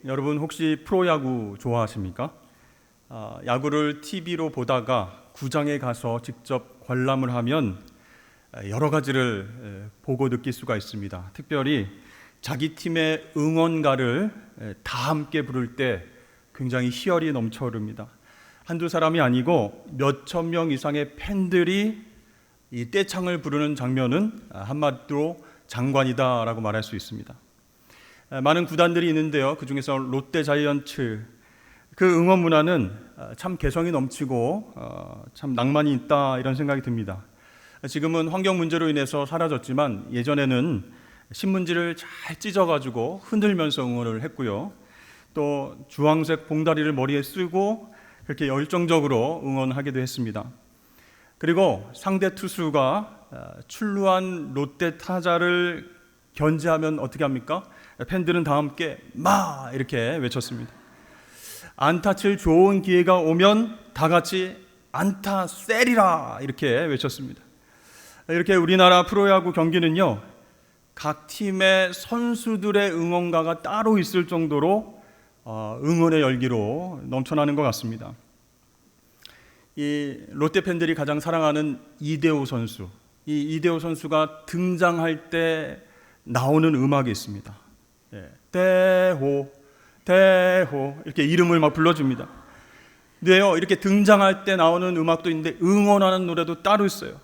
여러분 혹시 프로야구 좋아하십니까? 야구를 TV로 보다가 구장에 가서 직접 관람을 하면 여러 가지를 보고 느낄 수가 있습니다. 특별히 자기 팀의 응원가를 다 함께 부를 때 굉장히 희열이 넘쳐 흐릅니다. 한두 사람이 아니고 몇천 명 이상의 팬들이 이 떼창을 부르는 장면은 한마디로 장관이다라고 말할 수 있습니다. 많은 구단들이 있는데요. 그 중에서 롯데 자이언츠, 그 응원 문화는 참 개성이 넘치고 참 낭만이 있다 이런 생각이 듭니다. 지금은 환경 문제로 인해서 사라졌지만 예전에는 신문지를 잘 찢어가지고 흔들면서 응원을 했고요. 또 주황색 봉다리를 머리에 쓰고 그렇게 열정적으로 응원하기도 했습니다. 그리고 상대 투수가 출루한 롯데 타자를 견제하면 어떻게 합니까? 팬들은 다 함께 마 이렇게 외쳤습니다. 안타 칠 좋은 기회가 오면 다 같이 안타 세리라 이렇게 외쳤습니다. 이렇게 우리나라 프로야구 경기는요, 각 팀의 선수들의 응원가가 따로 있을 정도로 응원의 열기로 넘쳐나는 것 같습니다. 이 롯데 팬들이 가장 사랑하는 이대호 선수, 이 이대호 선수가 등장할 때 나오는 음악이 있습니다. 대호, 대호 이렇게 이름을 막 불러줍니다. 근데요, 이렇게 등장할 때 나오는 음악도 있는데 응원하는 노래도 따로 있어요.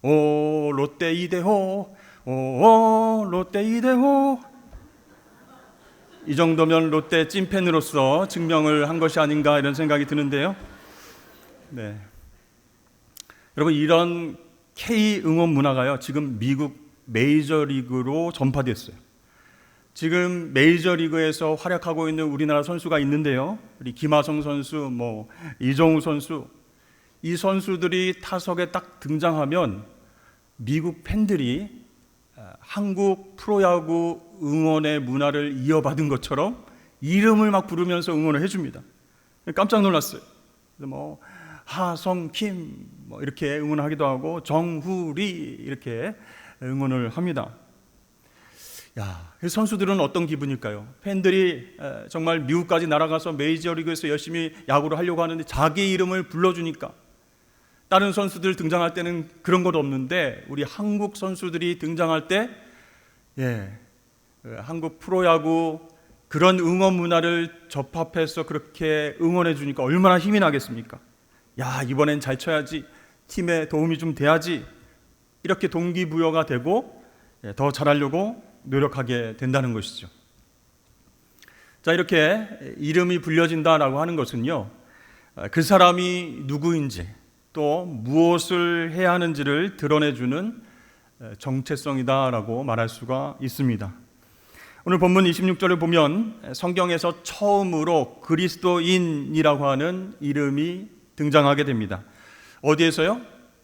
오 롯데 이대호, 오 롯데 이대호. 이 정도면 롯데 찐팬으로서 증명을 한 것이 아닌가 이런 생각이 드는데요. 네, 여러분, 이런 K 응원 문화가요, 지금 미국 메이저리그로 전파됐어요. 지금 메이저리그에서 활약하고 있는 우리나라 선수가 있는데요. 우리 김하성 선수, 이정우 선수, 이 선수들이 타석에 딱 등장하면 미국 팬들이 한국 프로야구 응원의 문화를 이어받은 것처럼 이름을 막 부르면서 응원을 해줍니다. 깜짝 놀랐어요. 하성, 김 이렇게 응원하기도 하고 정후리 이렇게 응원을 합니다. 선수들은 어떤 기분일까요? 팬들이 정말 미국까지 날아가서 메이저리그에서 열심히 야구를 하려고 하는데 자기 이름을 불러주니까, 다른 선수들 등장할 때는 그런 것 없는데 우리 한국 선수들이 등장할 때 한국 프로야구 그런 응원 문화를 접합해서 그렇게 응원해 주니까 얼마나 힘이 나겠습니까? 이번엔 잘 쳐야지, 팀에 도움이 좀 돼야지, 이렇게 동기부여가 되고 더 잘하려고 노력하게 된다는 것이죠. 자, 이렇게 이름이 불려진다라고 하는 것은요, 그 사람이 누구인지 또 무엇을 해야 하는지를 드러내주는 정체성이다라고 말할 수가 있습니다. 오늘 본문 26절을 보면 성경에서 처음으로 그리스도인이라고 하는 이름이 등장하게 됩니다. 어디에서요?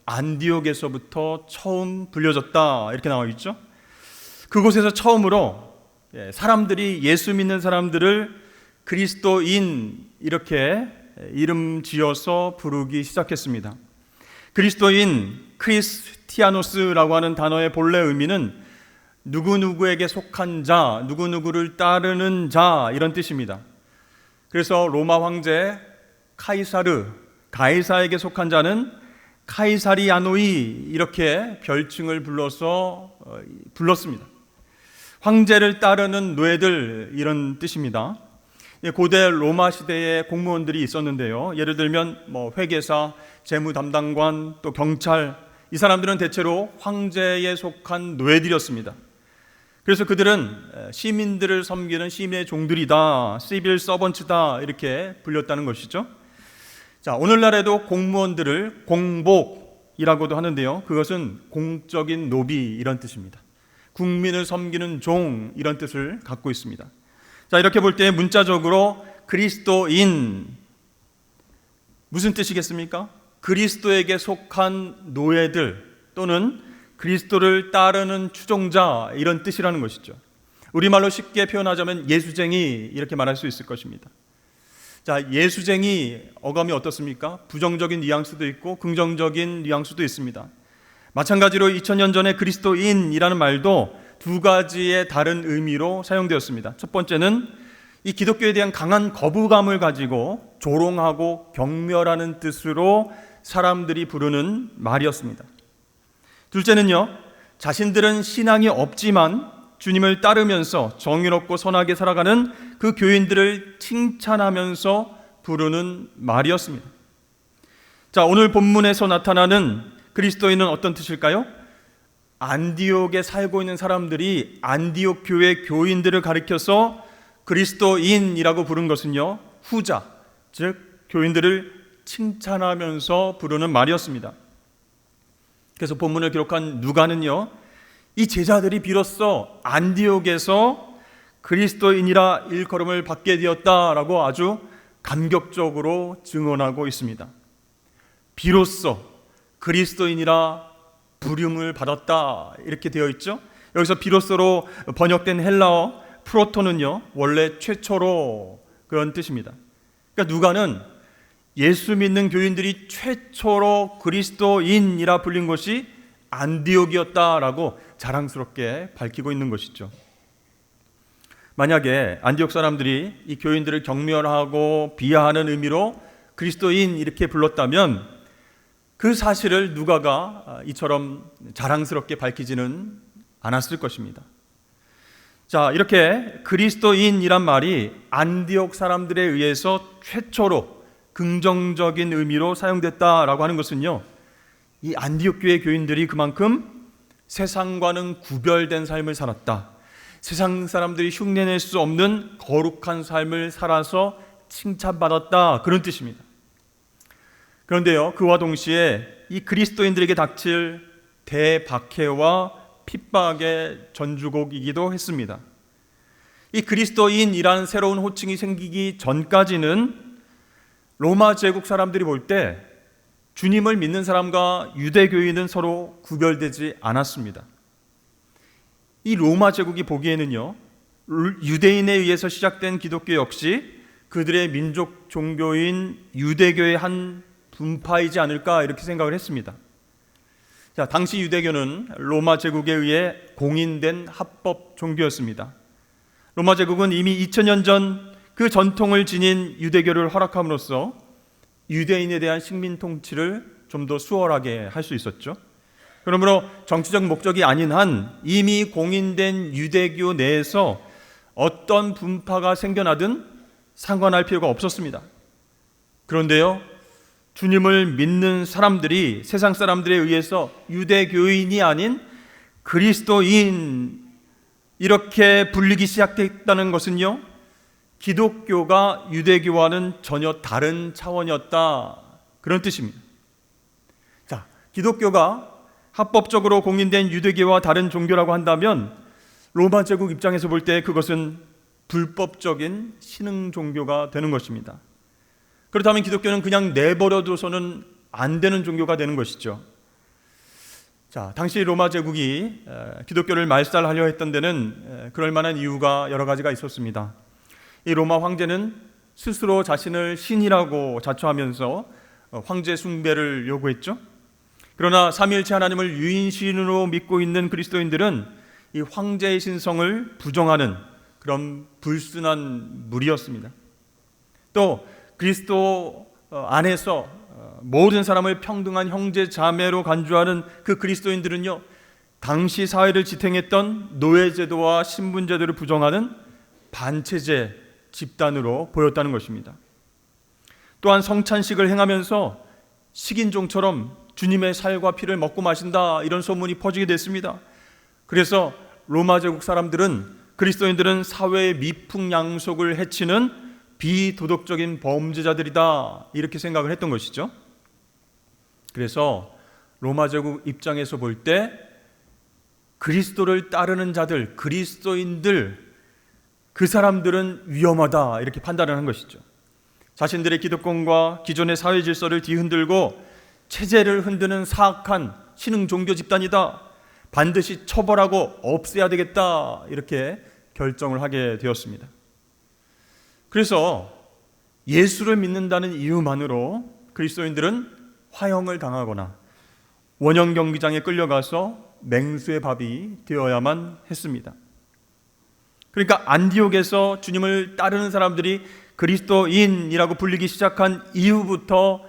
안디옥에서부터 처음 불려졌다 이렇게 나와 있죠. 그곳에서 처음으로 사람들이, 예수 믿는 사람들을 그리스도인 이렇게 이름 지어서 부르기 시작했습니다. 그리스도인, 크리스티아노스라고 하는 단어의 본래 의미는 누구누구에게 속한 자, 누구누구를 따르는 자 이런 뜻입니다. 그래서 로마 황제 카이사르, 가이사에게 속한 자는 카이사리아노이 이렇게 별칭을 불렀습니다. 황제를 따르는 노예들 이런 뜻입니다. 고대 로마 시대에 공무원들이 있었는데요. 예를 들면 회계사, 재무 담당관, 또 경찰, 이 사람들은 대체로 황제에 속한 노예들이었습니다. 그래서 그들은 시민들을 섬기는 시민의 종들이다, 시빌 서번츠다 이렇게 불렸다는 것이죠. 자, 오늘날에도 공무원들을 공복이라고도 하는데요. 그것은 공적인 노비 이런 뜻입니다. 국민을 섬기는 종 이런 뜻을 갖고 있습니다. 자, 이렇게 볼 때 문자적으로 그리스도인 무슨 뜻이겠습니까? 그리스도에게 속한 노예들 또는 그리스도를 따르는 추종자 이런 뜻이라는 것이죠. 우리말로 쉽게 표현하자면 예수쟁이 이렇게 말할 수 있을 것입니다. 자, 예수쟁이 어감이 어떻습니까? 부정적인 뉘앙스도 있고 긍정적인 뉘앙스도 있습니다. 마찬가지로 2000년 전에 그리스도인이라는 말도 두 가지의 다른 의미로 사용되었습니다. 첫 번째는 이 기독교에 대한 강한 거부감을 가지고 조롱하고 경멸하는 뜻으로 사람들이 부르는 말이었습니다. 둘째는요, 자신들은 신앙이 없지만 주님을 따르면서 정의롭고 선하게 살아가는 그 교인들을 칭찬하면서 부르는 말이었습니다. 자, 오늘 본문에서 나타나는 그리스도인은 어떤 뜻일까요? 안디옥에 살고 있는 사람들이 안디옥 교회 교인들을 가리켜서 그리스도인이라고 부른 것은요, 후자, 즉 교인들을 칭찬하면서 부르는 말이었습니다. 그래서 본문을 기록한 누가는요, 이 제자들이 비로소 안디옥에서 그리스도인이라 일컬음을 받게 되었다라고 아주 감격적으로 증언하고 있습니다. 비로소 그리스도인이라 부름을 받았다, 이렇게 되어 있죠. 여기서 비로소로 번역된 헬라어 프로토는요, 원래 최초로 그런 뜻입니다. 그러니까 누가는 예수 믿는 교인들이 최초로 그리스도인이라 불린 것이 안디옥이었다라고 자랑스럽게 밝히고 있는 것이죠. 만약에 안디옥 사람들이 이 교인들을 경멸하고 비하하는 의미로 그리스도인 이렇게 불렀다면 그 사실을 누가가 이처럼 자랑스럽게 밝히지는 않았을 것입니다. 자, 이렇게 그리스도인이란 말이 안디옥 사람들에 의해서 최초로 긍정적인 의미로 사용됐다라고 하는 것은요, 이 안디옥 교회 교인들이 그만큼 세상과는 구별된 삶을 살았다, 세상 사람들이 흉내낼 수 없는 거룩한 삶을 살아서 칭찬받았다, 그런 뜻입니다. 그런데요, 그와 동시에 이 그리스도인들에게 닥칠 대박해와 핍박의 전주곡이기도 했습니다. 이 그리스도인이라는 새로운 호칭이 생기기 전까지는 로마 제국 사람들이 볼 때 주님을 믿는 사람과 유대교인은 서로 구별되지 않았습니다. 이 로마 제국이 보기에는요, 유대인에 의해서 시작된 기독교 역시 그들의 민족 종교인 유대교의 한 분파이지 않을까, 이렇게 생각을 했습니다. 자, 당시 유대교는 로마 제국에 의해 공인된 합법 종교였습니다. 로마 제국은 이미 2000년 전 그 전통을 지닌 유대교를 허락함으로써 유대인에 대한 식민 통치를 좀 더 수월하게 할 수 있었죠. 그러므로 정치적 목적이 아닌 한 이미 공인된 유대교 내에서 어떤 분파가 생겨나든 상관할 필요가 없었습니다. 그런데요, 주님을 믿는 사람들이 세상 사람들에 의해서 유대교인이 아닌 그리스도인 이렇게 불리기 시작했다는 것은요, 기독교가 유대교와는 전혀 다른 차원이었다, 그런 뜻입니다. 자, 기독교가 합법적으로 공인된 유대교와 다른 종교라고 한다면 로마 제국 입장에서 볼 때 그것은 불법적인 신흥 종교가 되는 것입니다. 그렇다면 기독교는 그냥 내버려둬서는 안 되는 종교가 되는 것이죠. 자, 당시 로마 제국이 기독교를 말살하려 했던 데는 그럴 만한 이유가 여러 가지가 있었습니다. 이 로마 황제는 스스로 자신을 신이라고 자처하면서 황제 숭배를 요구했죠. 그러나 삼위일체 하나님을 유일신으로 믿고 있는 그리스도인들은 이 황제의 신성을 부정하는 그런 불순한 무리였습니다. 또 그리스도 안에서 모든 사람을 평등한 형제 자매로 간주하는 그 그리스도인들은요, 당시 사회를 지탱했던 노예제도와 신분제도를 부정하는 반체제 집단으로 보였다는 것입니다. 또한 성찬식을 행하면서 식인종처럼 주님의 살과 피를 먹고 마신다, 이런 소문이 퍼지게 됐습니다. 그래서 로마 제국 사람들은 그리스도인들은 사회의 미풍양속을 해치는 비도덕적인 범죄자들이다, 이렇게 생각을 했던 것이죠. 그래서 로마 제국 입장에서 볼 때 그리스도를 따르는 자들, 그리스도인들, 그 사람들은 위험하다, 이렇게 판단을 한 것이죠. 자신들의 기득권과 기존의 사회 질서를 뒤흔들고 체제를 흔드는 사악한 신흥 종교 집단이다, 반드시 처벌하고 없애야 되겠다, 이렇게 결정을 하게 되었습니다. 그래서 예수를 믿는다는 이유만으로 그리스도인들은 화형을 당하거나 원형 경기장에 끌려가서 맹수의 밥이 되어야만 했습니다. 그러니까 안디옥에서 주님을 따르는 사람들이 그리스도인이라고 불리기 시작한 이후부터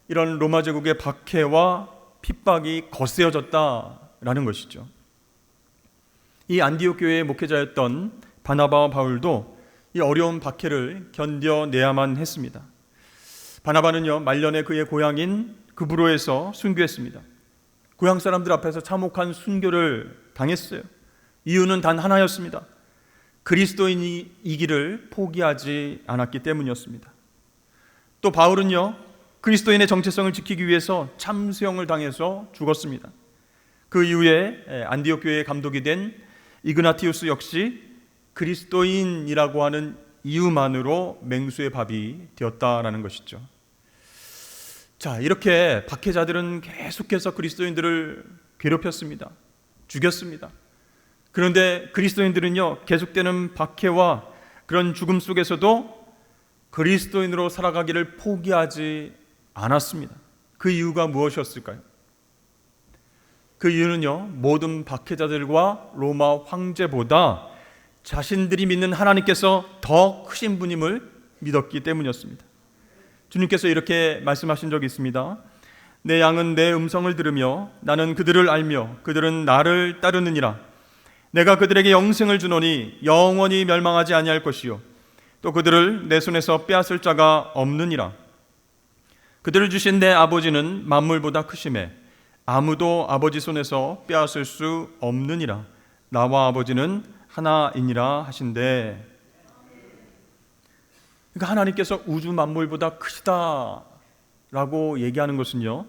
이런 로마 제국의 박해와 핍박이 거세어졌다라는 것이죠. 이 안디옥 교회의 목회자였던 바나바와 바울도 이 어려운 박해를 견뎌내야만 했습니다. 바나바는요, 말년에 그의 고향인 그브로에서 순교했습니다. 고향 사람들 앞에서 참혹한 순교를 당했어요. 이유는 단 하나였습니다. 그리스도인이기를 포기하지 않았기 때문이었습니다. 또 바울은요, 그리스도인의 정체성을 지키기 위해서 참수형을 당해서 죽었습니다. 그 이후에 안디옥 교회의 감독이 된 이그나티우스 역시 그리스도인이라고 하는 이유만으로 맹수의 밥이 되었다라는 것이죠. 자, 이렇게 박해자들은 계속해서 그리스도인들을 괴롭혔습니다. 죽였습니다. 그런데 그리스도인들은요, 계속되는 박해와 그런 죽음 속에서도 그리스도인으로 살아가기를 포기하지 않았습니다. 그 이유가 무엇이었을까요? 그 이유는요, 모든 박해자들과 로마 황제보다 자신들이 믿는 하나님께서 더 크신 분임을 믿었기 때문이었습니다. 주님께서 이렇게 말씀하신 적이 있습니다. 내 양은 내 음성을 들으며 나는 그들을 알며 그들은 나를 따르느니라. 내가 그들에게 영생을 주노니 영원히 멸망하지 아니할 것이요 또 그들을 내 손에서 빼앗을 자가 없느니라. 그들을 주신 내 아버지는 만물보다 크심에 아무도 아버지 손에서 빼앗을 수 없느니라. 나와 아버지는 하나이니라 하신대. 그러니까 하나님께서 우주 만물보다 크시다라고 얘기하는 것은요,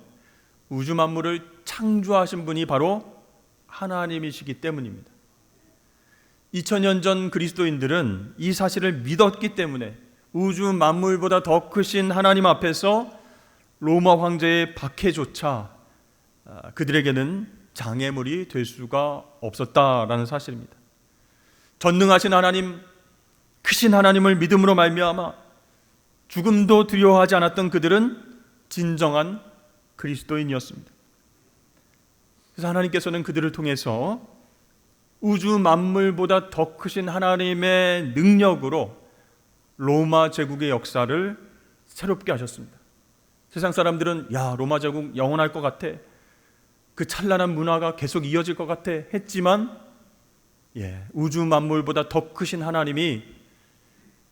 우주 만물을 창조하신 분이 바로 하나님이시기 때문입니다. 2000년 전 그리스도인들은 이 사실을 믿었기 때문에 우주 만물보다 더 크신 하나님 앞에서 로마 황제의 박해조차 그들에게는 장애물이 될 수가 없었다라는 사실입니다. 전능하신 하나님, 크신 하나님을 믿음으로 말미암아 죽음도 두려워하지 않았던 그들은 진정한 그리스도인이었습니다. 그래서 하나님께서는 그들을 통해서 우주 만물보다 더 크신 하나님의 능력으로 로마 제국의 역사를 새롭게 하셨습니다. 세상 사람들은 야, 로마 제국 영원할 것 같아, 그 찬란한 문화가 계속 이어질 것 같아 했지만 우주 만물보다 더 크신 하나님이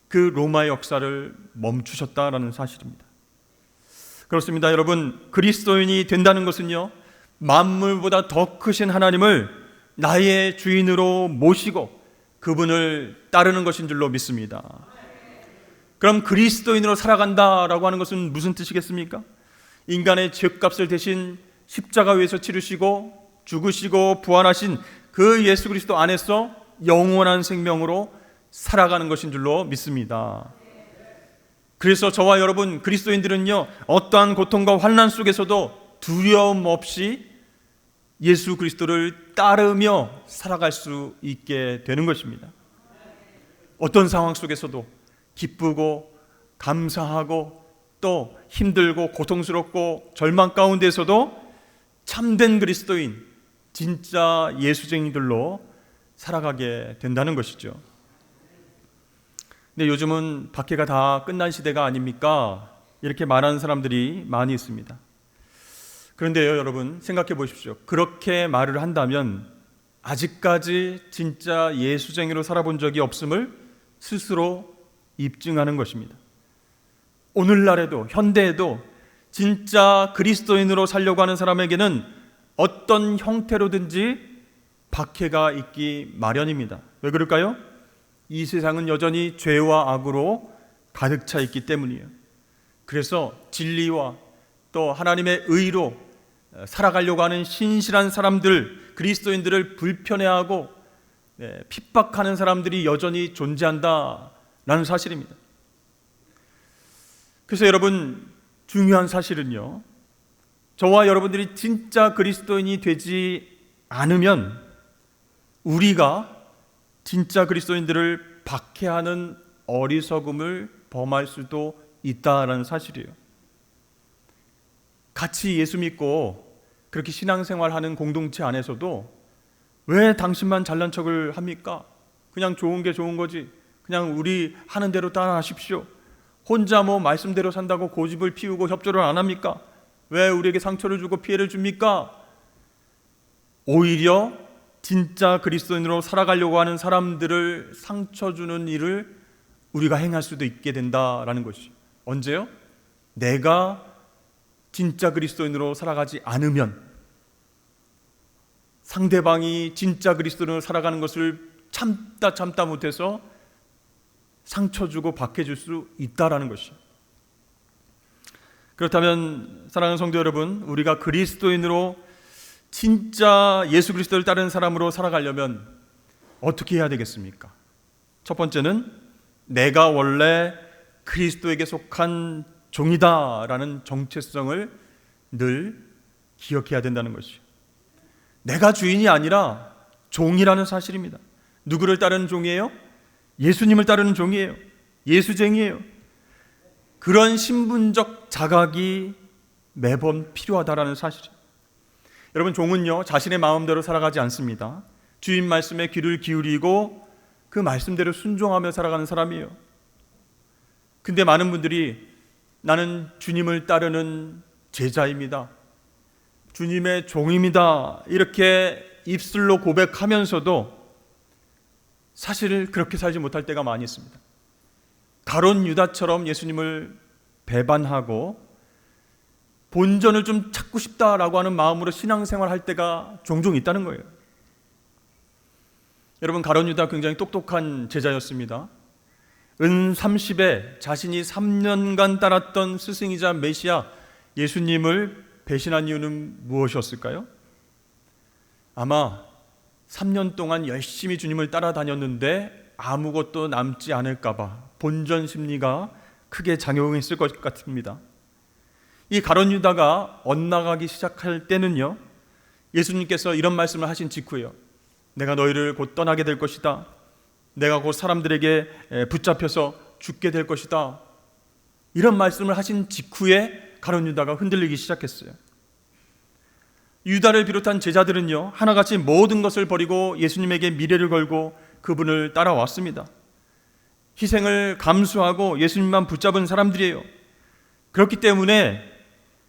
그 로마의 역사를 멈추셨다라는 사실입니다. 그렇습니다. 여러분, 그리스도인이 된다는 것은요, 만물보다 더 크신 하나님을 나의 주인으로 모시고 그분을 따르는 것인 줄로 믿습니다. 그럼 그리스도인으로 살아간다라고 하는 것은 무슨 뜻이겠습니까? 인간의 죄값을 대신 십자가 위에서 치르시고 죽으시고 부활하신 그 예수 그리스도 안에서 영원한 생명으로 살아가는 것인 줄로 믿습니다. 그래서 저와 여러분 그리스도인들은요, 어떠한 고통과 환난 속에서도 두려움 없이 예수 그리스도를 따르며 살아갈 수 있게 되는 것입니다. 어떤 상황 속에서도 기쁘고 감사하고 또 힘들고 고통스럽고 절망 가운데서도 참된 그리스도인, 진짜 예수쟁이들로 살아가게 된다는 것이죠. 근데 요즘은 박해가 다 끝난 시대가 아닙니까? 이렇게 말하는 사람들이 많이 있습니다. 그런데요, 여러분 생각해 보십시오. 그렇게 말을 한다면 아직까지 진짜 예수쟁이로 살아본 적이 없음을 스스로 입증하는 것입니다. 오늘날에도 현대에도 진짜 그리스도인으로 살려고 하는 사람에게는 어떤 형태로든지 박해가 있기 마련입니다. 왜 그럴까요? 이 세상은 여전히 죄와 악으로 가득 차 있기 때문이에요. 그래서 진리와 또 하나님의 의로 살아가려고 하는 신실한 사람들, 그리스도인들을 불편해하고 핍박하는 사람들이 여전히 존재한다라는 사실입니다. 그래서 여러분, 중요한 사실은요, 저와 여러분들이 진짜 그리스도인이 되지 않으면 우리가 진짜 그리스도인들을 박해하는 어리석음을 범할 수도 있다라는 사실이에요. 같이 예수 믿고 그렇게 신앙생활하는 공동체 안에서도 왜 당신만 잘난 척을 합니까? 그냥 좋은 게 좋은 거지. 그냥 우리 하는 대로 따라하십시오. 혼자 말씀대로 산다고 고집을 피우고 협조를 안 합니까? 왜 우리에게 상처를 주고 피해를 줍니까? 오히려 진짜 그리스도인으로 살아가려고 하는 사람들을 상처 주는 일을 우리가 행할 수도 있게 된다라는 것이죠. 언제요? 내가 진짜 그리스도인으로 살아가지 않으면, 상대방이 진짜 그리스도인으로 살아가는 것을 참다 못해서 상처 주고 박해줄 수 있다라는 것이죠. 그렇다면 사랑하는 성도 여러분, 우리가 그리스도인으로 진짜 예수 그리스도를 따르는 사람으로 살아가려면 어떻게 해야 되겠습니까? 첫 번째는 내가 원래 그리스도에게 속한 종이다라는 정체성을 늘 기억해야 된다는 것이죠. 내가 주인이 아니라 종이라는 사실입니다. 누구를 따르는 종이에요? 예수님을 따르는 종이에요. 예수쟁이에요. 그런 신분적 자각이 매번 필요하다라는 사실이에요. 여러분, 종은요 자신의 마음대로 살아가지 않습니다. 주인 말씀에 귀를 기울이고 그 말씀대로 순종하며 살아가는 사람이에요. 근데 많은 분들이 나는 주님을 따르는 제자입니다, 주님의 종입니다, 이렇게 입술로 고백하면서도 사실 그렇게 살지 못할 때가 많이 있습니다. 가룟 유다처럼 예수님을 배반하고 본전을 좀 찾고 싶다라고 하는 마음으로 신앙생활 할 때가 종종 있다는 거예요. 여러분, 가룟 유다 굉장히 똑똑한 제자였습니다. 은 30에 자신이 3년간 따랐던 스승이자 메시아 예수님을 배신한 이유는 무엇이었을까요? 아마 3년 동안 열심히 주님을 따라다녔는데 아무것도 남지 않을까봐 본전 심리가 크게 작용했을 것 같습니다. 이 가룟 유다가 엇나가기 시작할 때는요, 예수님께서 이런 말씀을 하신 직후에요. 내가 너희를 곧 떠나게 될 것이다. 내가 곧 사람들에게 붙잡혀서 죽게 될 것이다. 이런 말씀을 하신 직후에 가룟 유다가 흔들리기 시작했어요. 유다를 비롯한 제자들은요, 하나같이 모든 것을 버리고 예수님에게 미래를 걸고 그분을 따라왔습니다. 희생을 감수하고 예수님만 붙잡은 사람들이에요. 그렇기 때문에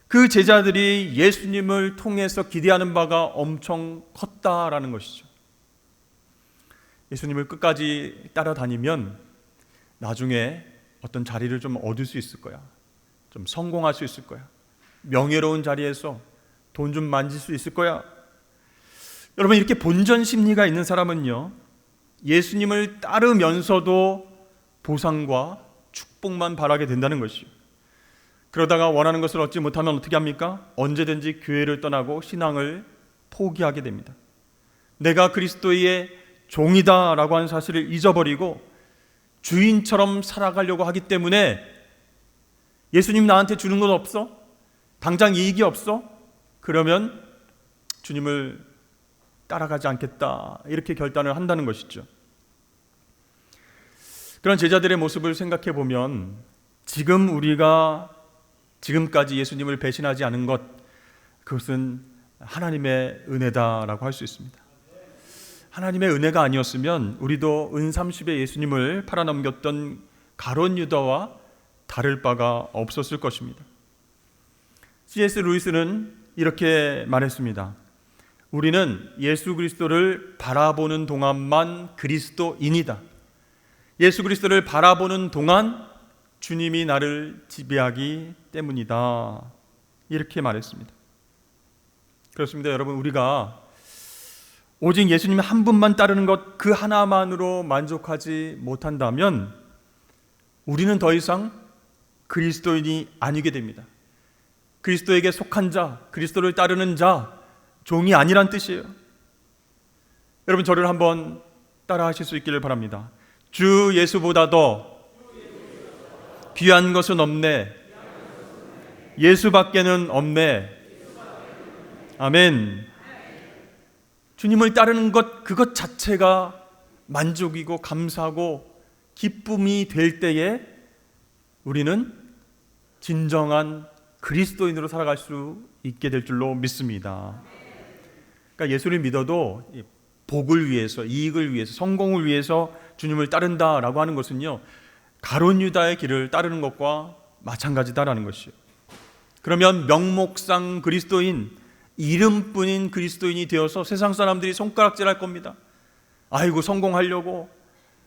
그 제자들이 예수님을 통해서 기대하는 바가 엄청 컸다라는 것이죠. 예수님을 끝까지 따라다니면 나중에 어떤 자리를 좀 얻을 수 있을 거야, 좀 성공할 수 있을 거야, 명예로운 자리에서 돈 좀 만질 수 있을 거야. 여러분, 이렇게 본전 심리가 있는 사람은요, 예수님을 따르면서도 보상과 축복만 바라게 된다는 것이죠. 그러다가 원하는 것을 얻지 못하면 어떻게 합니까? 언제든지 교회를 떠나고 신앙을 포기하게 됩니다. 내가 그리스도의 종이다라고 하는 사실을 잊어버리고 주인처럼 살아가려고 하기 때문에 예수님 나한테 주는 건 없어? 당장 이익이 없어? 그러면 주님을 따라가지 않겠다, 이렇게 결단을 한다는 것이죠. 그런 제자들의 모습을 생각해 보면 지금 우리가 지금까지 예수님을 배신하지 않은 것, 그것은 하나님의 은혜다라고 할 수 있습니다. 하나님의 은혜가 아니었으면 우리도 은 30에 예수님을 팔아넘겼던 가룟 유다와 다를 바가 없었을 것입니다. C.S. 루이스는 이렇게 말했습니다. 우리는 예수 그리스도를 바라보는 동안만 그리스도인이다. 예수 그리스도를 바라보는 동안 주님이 나를 지배하기 때문이다, 이렇게 말했습니다. 그렇습니다. 여러분, 우리가 오직 예수님 한 분만 따르는 것 그 하나만으로 만족하지 못한다면 우리는 더 이상 그리스도인이 아니게 됩니다. 그리스도에게 속한 자, 그리스도를 따르는 자, 종이 아니란 뜻이에요. 여러분, 저를 한번 따라 하실 수 있기를 바랍니다. 주 예수보다 더 귀한 것은 없네. 예수밖에는 없네. 아멘. 주님을 따르는 것, 그것 자체가 만족이고 감사하고 기쁨이 될 때에 우리는 진정한 그리스도인으로 살아갈 수 있게 될 줄로 믿습니다. 그러니까 예수를 믿어도 복을 위해서, 이익을 위해서, 성공을 위해서 주님을 따른다라고 하는 것은요, 가룟 유다의 길을 따르는 것과 마찬가지다라는 것이요. 그러면 명목상 그리스도인, 이름뿐인 그리스도인이 되어서 세상 사람들이 손가락질할 겁니다. 아이고 성공하려고,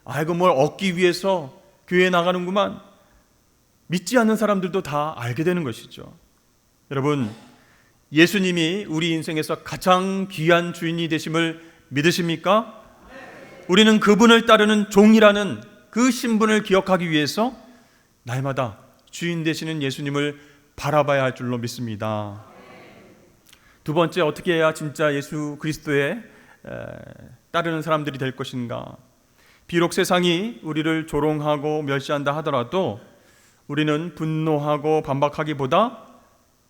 아이고 뭘 얻기 위해서 교회에 나가는구만. 믿지 않는 사람들도 다 알게 되는 것이죠. 여러분, 예수님이 우리 인생에서 가장 귀한 주인이 되심을 믿으십니까? 우리는 그분을 따르는 종이라는 그 신분을 기억하기 위해서 날마다 주인 되시는 예수님을 바라봐야 할 줄로 믿습니다. 두 번째, 어떻게 해야 진짜 예수 그리스도에 따르는 사람들이 될 것인가? 비록 세상이 우리를 조롱하고 멸시한다 하더라도 우리는 분노하고 반박하기보다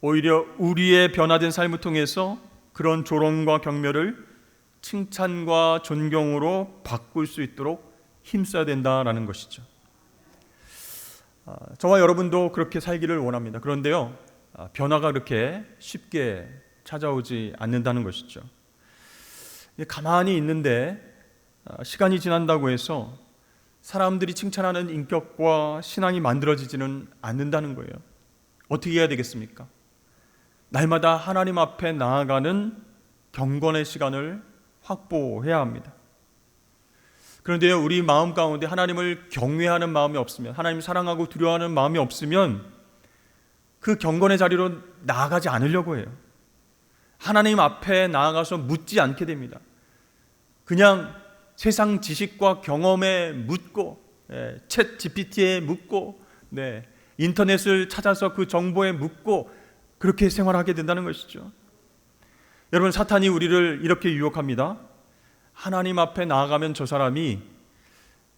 오히려 우리의 변화된 삶을 통해서 그런 조롱과 경멸을 칭찬과 존경으로 바꿀 수 있도록 힘써야 된다라는 것이죠. 저와 여러분도 그렇게 살기를 원합니다. 그런데요, 변화가 그렇게 쉽게 찾아오지 않는다는 것이죠. 가만히 있는데 시간이 지난다고 해서 사람들이 칭찬하는 인격과 신앙이 만들어지지는 않는다는 거예요. 어떻게 해야 되겠습니까? 날마다 하나님 앞에 나아가는 경건의 시간을 확보해야 합니다. 그런데요, 우리 마음 가운데 하나님을 경외하는 마음이 없으면, 하나님을 사랑하고 두려워하는 마음이 없으면 그 경건의 자리로 나아가지 않으려고 해요. 하나님 앞에 나아가서 묻지 않게 됩니다. 그냥 세상 지식과 경험에 묻고, 챗 GPT에 묻고, 인터넷을 찾아서 그 정보에 묻고 그렇게 생활하게 된다는 것이죠. 여러분, 사탄이 우리를 이렇게 유혹합니다. 하나님 앞에 나아가면 저 사람이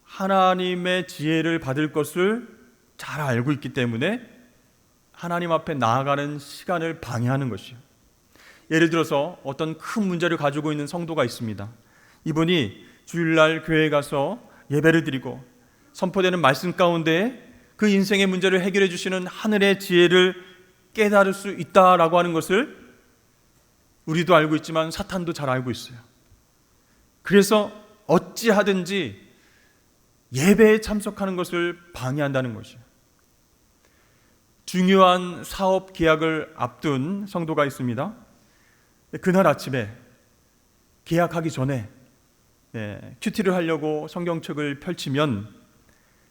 하나님의 지혜를 받을 것을 잘 알고 있기 때문에 하나님 앞에 나아가는 시간을 방해하는 것이요. 예를 들어서 어떤 큰 문제를 가지고 있는 성도가 있습니다. 이분이 주일날 교회에 가서 예배를 드리고 선포되는 말씀 가운데 그 인생의 문제를 해결해 주시는 하늘의 지혜를 깨달을 수 있다라고 하는 것을 우리도 알고 있지만 사탄도 잘 알고 있어요. 그래서 어찌하든지 예배에 참석하는 것을 방해한다는 것이에요. 중요한 사업 계약을 앞둔 성도가 있습니다. 그날 아침에 계약하기 전에 큐티를 하려고 성경책을 펼치면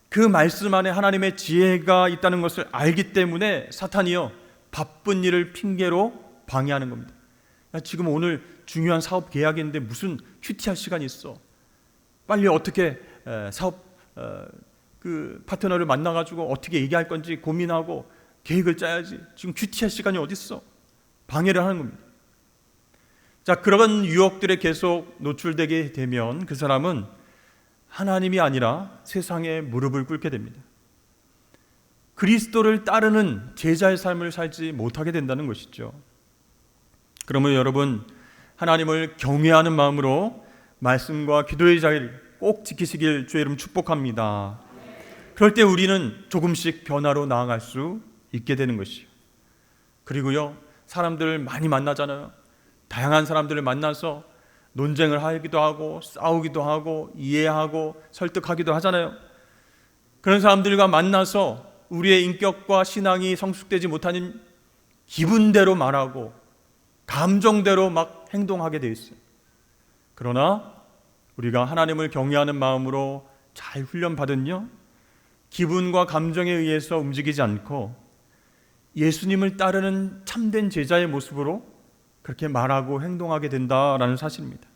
그 말씀 안에 하나님의 지혜가 있다는 것을 알기 때문에 사탄이요, 바쁜 일을 핑계로 방해하는 겁니다. 지금 오늘 중요한 사업 계약인데 무슨 큐티할 시간이 있어? 빨리 어떻게 사업 그 파트너를 만나가지고 어떻게 얘기할 건지 고민하고 계획을 짜야지. 지금 큐티할 시간이 어디 있어? 방해를 하는 겁니다. 자, 그런 유혹들에 계속 노출되게 되면 그 사람은 하나님이 아니라 세상에 무릎을 꿇게 됩니다. 그리스도를 따르는 제자의 삶을 살지 못하게 된다는 것이죠. 그러면 여러분, 하나님을 경외하는 마음으로 말씀과 기도의 자리를 꼭 지키시길 주의 이름 축복합니다. 그럴 때 우리는 조금씩 변화로 나아갈 수 있게 되는 것이요. 그리고요, 사람들 많이 만나잖아요. 다양한 사람들을 만나서 논쟁을 하기도 하고 싸우기도 하고 이해하고 설득하기도 하잖아요. 그런 사람들과 만나서 우리의 인격과 신앙이 성숙되지 못하는 기분대로 말하고 감정대로 막 행동하게 돼 있어요. 그러나 우리가 하나님을 경외하는 마음으로 잘 훈련받은요, 기분과 감정에 의해서 움직이지 않고 예수님을 따르는 참된 제자의 모습으로 그렇게 말하고 행동하게 된다라는 사실입니다.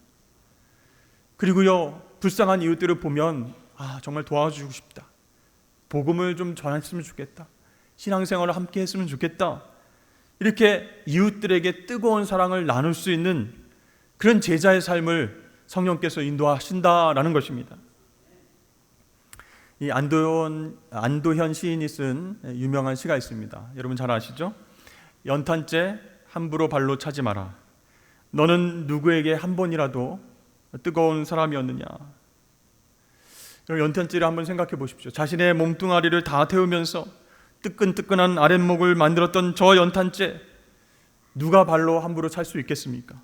그리고요, 불쌍한 이웃들을 보면 정말 도와주고 싶다. 복음을 좀 전했으면 좋겠다. 신앙생활을 함께 했으면 좋겠다. 이렇게 이웃들에게 뜨거운 사랑을 나눌 수 있는 그런 제자의 삶을 성령께서 인도하신다라는 것입니다. 이 안도현 시인이 쓴 유명한 시가 있습니다. 여러분 잘 아시죠? 연탄재 함부로 발로 차지 마라. 너는 누구에게 한 번이라도 뜨거운 사람이었느냐. 연탄재를 한번 생각해 보십시오. 자신의 몸뚱아리를 다 태우면서 뜨끈뜨끈한 아랫목을 만들었던 저 연탄재, 누가 발로 함부로 찰 수 있겠습니까?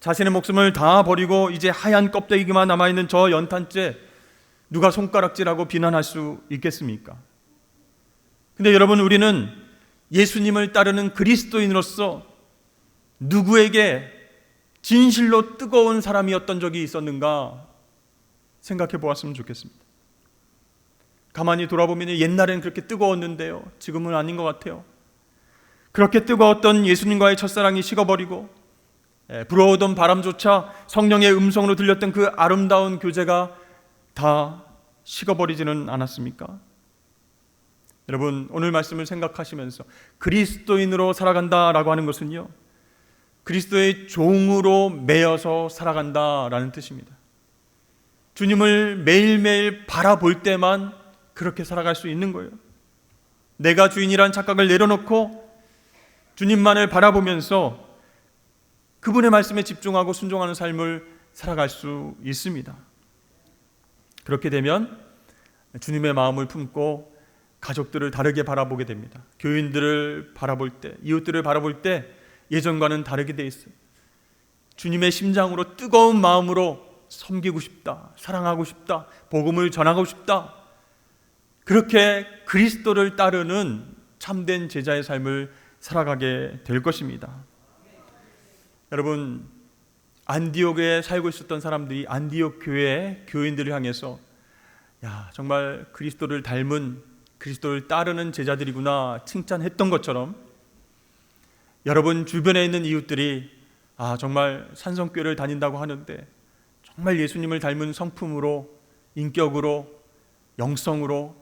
자신의 목숨을 다 버리고 이제 하얀 껍데기만 남아있는 저 연탄재 누가 손가락질하고 비난할 수 있겠습니까? 근데 여러분, 우리는 예수님을 따르는 그리스도인으로서 누구에게 진실로 뜨거운 사람이었던 적이 있었는가 생각해 보았으면 좋겠습니다. 가만히 돌아보면 옛날엔 그렇게 뜨거웠는데요, 지금은 아닌 것 같아요. 그렇게 뜨거웠던 예수님과의 첫사랑이 식어버리고 불어오던 바람조차 성령의 음성으로 들렸던 그 아름다운 교제가 다 식어버리지는 않았습니까? 여러분, 오늘 말씀을 생각하시면서 그리스도인으로 살아간다라고 하는 것은요, 그리스도의 종으로 매여서 살아간다라는 뜻입니다. 주님을 매일매일 바라볼 때만 그렇게 살아갈 수 있는 거예요. 내가 주인이란 착각을 내려놓고 주님만을 바라보면서 그분의 말씀에 집중하고 순종하는 삶을 살아갈 수 있습니다. 그렇게 되면 주님의 마음을 품고 가족들을 다르게 바라보게 됩니다. 교인들을 바라볼 때, 이웃들을 바라볼 때 예전과는 다르게 돼 있어요. 주님의 심장으로 뜨거운 마음으로 섬기고 싶다, 사랑하고 싶다, 복음을 전하고 싶다, 그렇게 그리스도를 따르는 참된 제자의 삶을 살아가게 될 것입니다. 여러분, 안디옥에 살고 있었던 사람들이 안디옥 교회 교인들을 향해서 정말 그리스도를 닮은, 그리스도를 따르는 제자들이구나 칭찬했던 것처럼 여러분 주변에 있는 이웃들이 정말 산성교회를 다닌다고 하는데 정말 예수님을 닮은 성품으로, 인격으로, 영성으로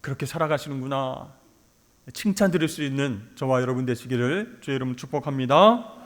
그렇게 살아가시는구나 칭찬 드릴 수 있는 저와 여러분 되시기를 주의 이름으로 축복합니다.